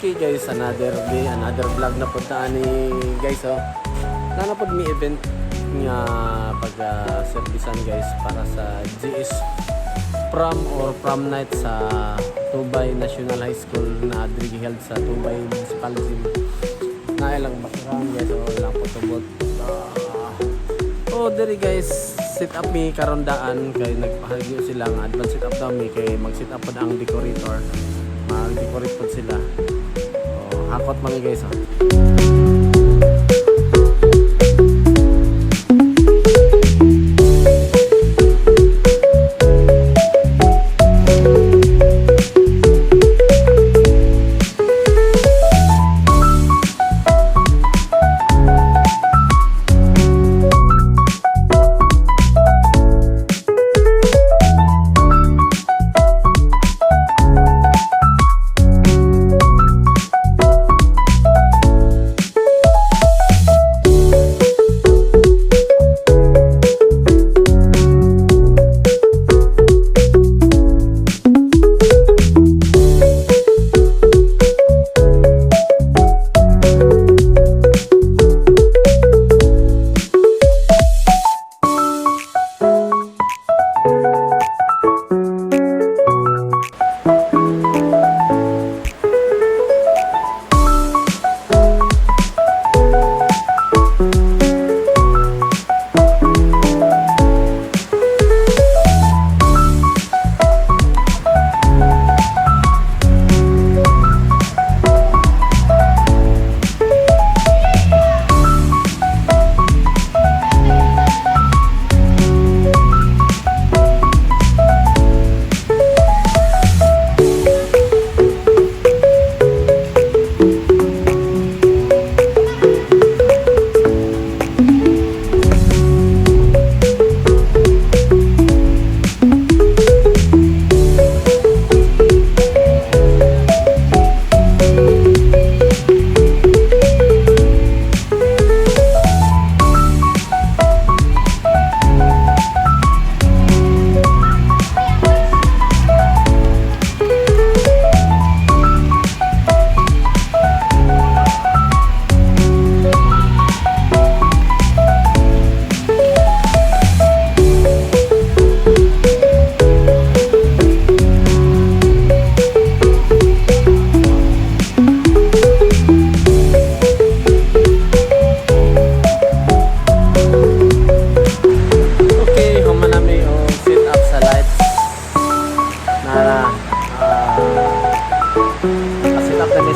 Okay guys, another day, another vlog na punta ni guys. Oh. Nana pod mi event nga pag-servisan guys para sa GS Prom or Prom Night sa Tubay National High School na adri held sa Tubay Municipality. Na ilang basurahan guys, o ilang potobot. Diri guys, set up mi karondaan kay nagpahagyo sila nga advance set up daw mi kay mag-set up pod ang decorator. Mag-decorate pod sila. Hakot mga guys.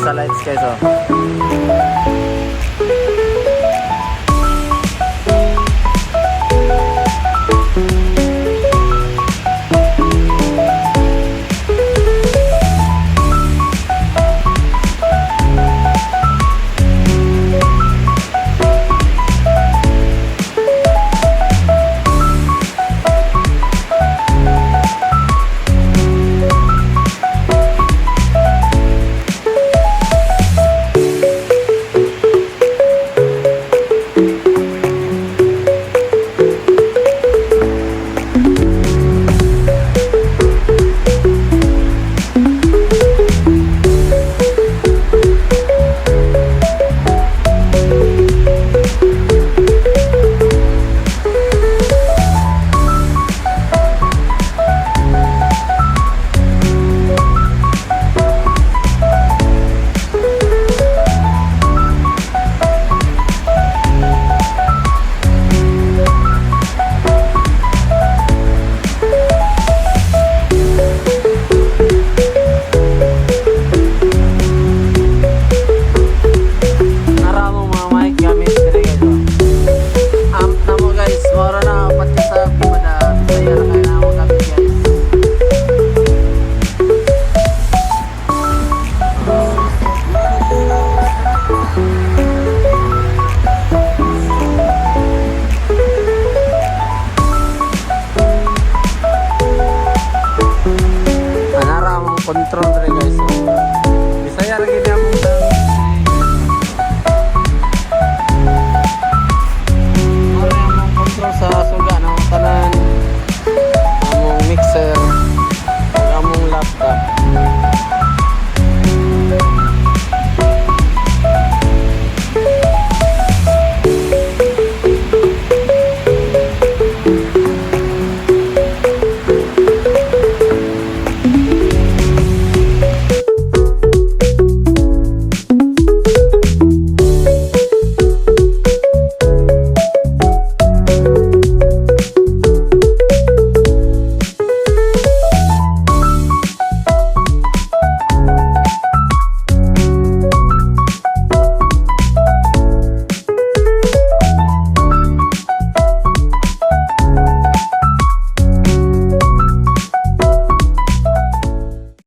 Sa lights guys, control rin guys.